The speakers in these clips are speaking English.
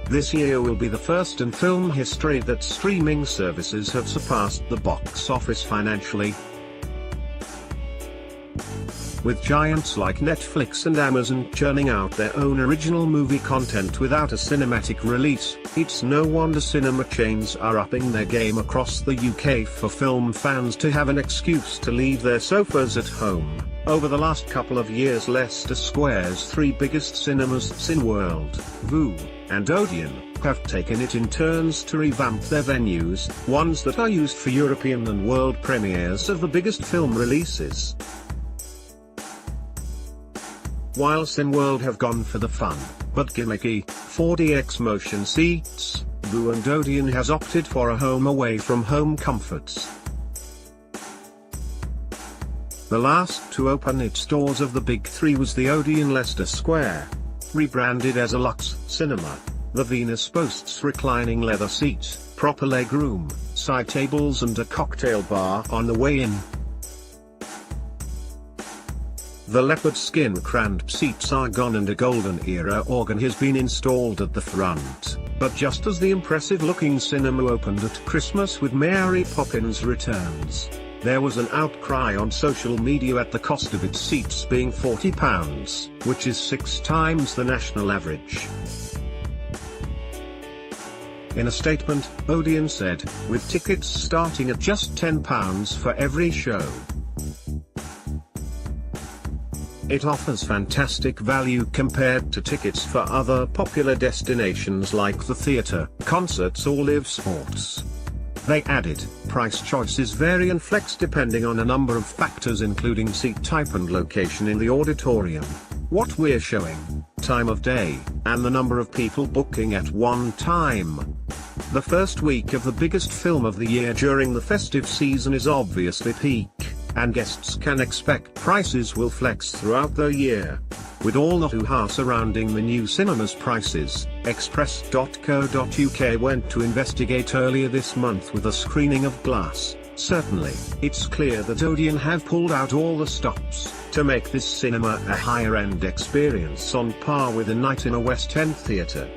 This year will be the first in film history that streaming services have surpassed the box office financially. With giants like Netflix and Amazon churning out their own original movie content without a cinematic release, it's no wonder cinema chains are upping their game across the UK for film fans to have an excuse to leave their sofas at home. Over the last couple of years, Leicester Square's three biggest cinemas, Cineworld, Vue, and Odeon, have taken it in turns to revamp their venues, ones that are used for European and world premieres of the biggest film releases. While Cineworld have gone for the fun, but gimmicky, 4DX motion seats, Vue and Odeon has opted for a home away from home comforts. The last to open its doors of the big three was the Odeon Leicester Square. Rebranded as a luxe cinema, the Venus boasts reclining leather seats, proper legroom, side tables and a cocktail bar on the way in. The leopard skin cramped seats are gone and a golden era organ has been installed at the front, but just as the impressive looking cinema opened at Christmas with Mary Poppins Returns, there was an outcry on social media at the cost of its seats being £40, which is 6 times the national average. In a statement, Odeon said, with tickets starting at just £10 for every show, it offers fantastic value compared to tickets for other popular destinations like the theatre, concerts or live sports. They added, price choices vary and flex depending on a number of factors including seat type and location in the auditorium, what we're showing, time of day, and the number of people booking at one time. The first week of the biggest film of the year during the festive season is obviously peak, and guests can expect prices will flex throughout the year. With all the hoo-ha surrounding the new cinema's prices, Express.co.uk went to investigate earlier this month with a screening of Glass. Certainly, it's clear that Odeon have pulled out all the stops to make this cinema a higher-end experience on par with a night in a West End theatre.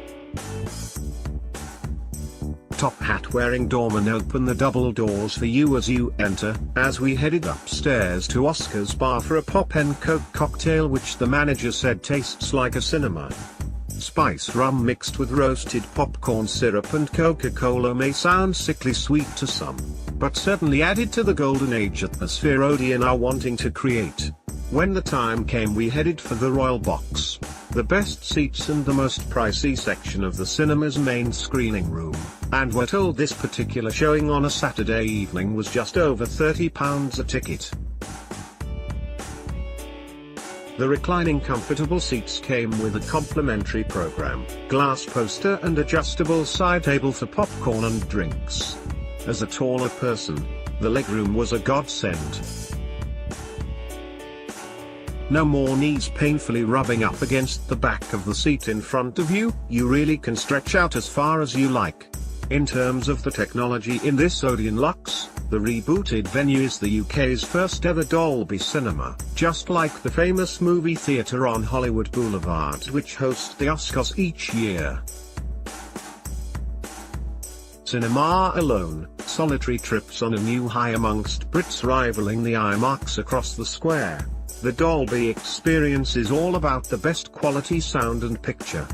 Top hat-wearing doorman opened the double doors for you as you enter, as we headed upstairs to Oscar's bar for a pop and coke cocktail which the manager said tastes like a cinema. Spiced rum mixed with roasted popcorn syrup and Coca-Cola may sound sickly sweet to some, but certainly added to the golden age atmosphere Odeon are wanting to create. When the time came, we headed for the Royal Box, the best seats and the most pricey section of the cinema's main screening room, and were told this particular showing on a Saturday evening was just over £30 a ticket. The reclining comfortable seats came with a complimentary program, glass poster and adjustable side table for popcorn and drinks. As a taller person, the legroom was a godsend. No more knees painfully rubbing up against the back of the seat in front of you, you really can stretch out as far as you like. In terms of the technology in this Odeon Luxe, the rebooted venue is the UK's first ever Dolby Cinema, just like the famous movie theatre on Hollywood Boulevard which hosts the Oscars each year. Cinema alone, solitary trips on a new high amongst Brits rivaling the IMAX across the square. The Dolby experience is all about the best quality sound and picture.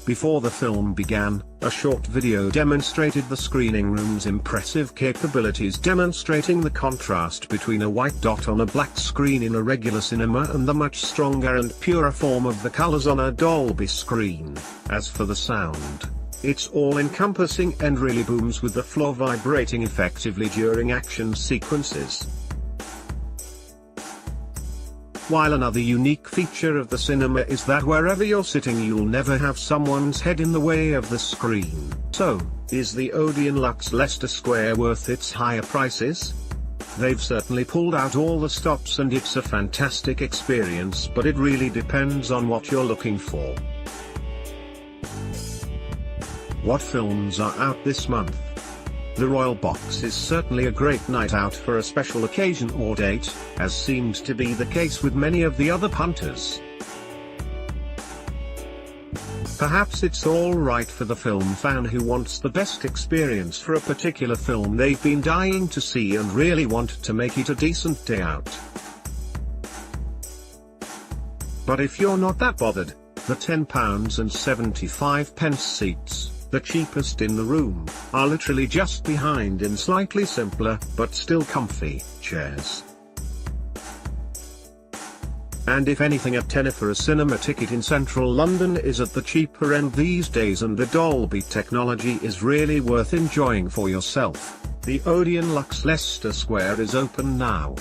Before the film began, a short video demonstrated the screening room's impressive capabilities, demonstrating the contrast between a white dot on a black screen in a regular cinema and the much stronger and purer form of the colors on a Dolby screen. As for the sound, it's all-encompassing and really booms with the floor vibrating effectively during action sequences. While another unique feature of the cinema is that wherever you're sitting you'll never have someone's head in the way of the screen. So, is the Odeon Luxe Leicester Square worth its higher prices? They've certainly pulled out all the stops and it's a fantastic experience, but it really depends on what you're looking for. What films are out this month? The Royal Box is certainly a great night out for a special occasion or date, as seems to be the case with many of the other punters. Perhaps it's alright for the film fan who wants the best experience for a particular film they've been dying to see and really want to make it a decent day out. But if you're not that bothered, the £10.75 seats, the cheapest in the room, are literally just behind in slightly simpler, but still comfy, chairs. And if anything, a tenner for a cinema ticket in central London is at the cheaper end these days, and the Dolby technology is really worth enjoying for yourself. The Odeon Luxe Leicester Square is open now.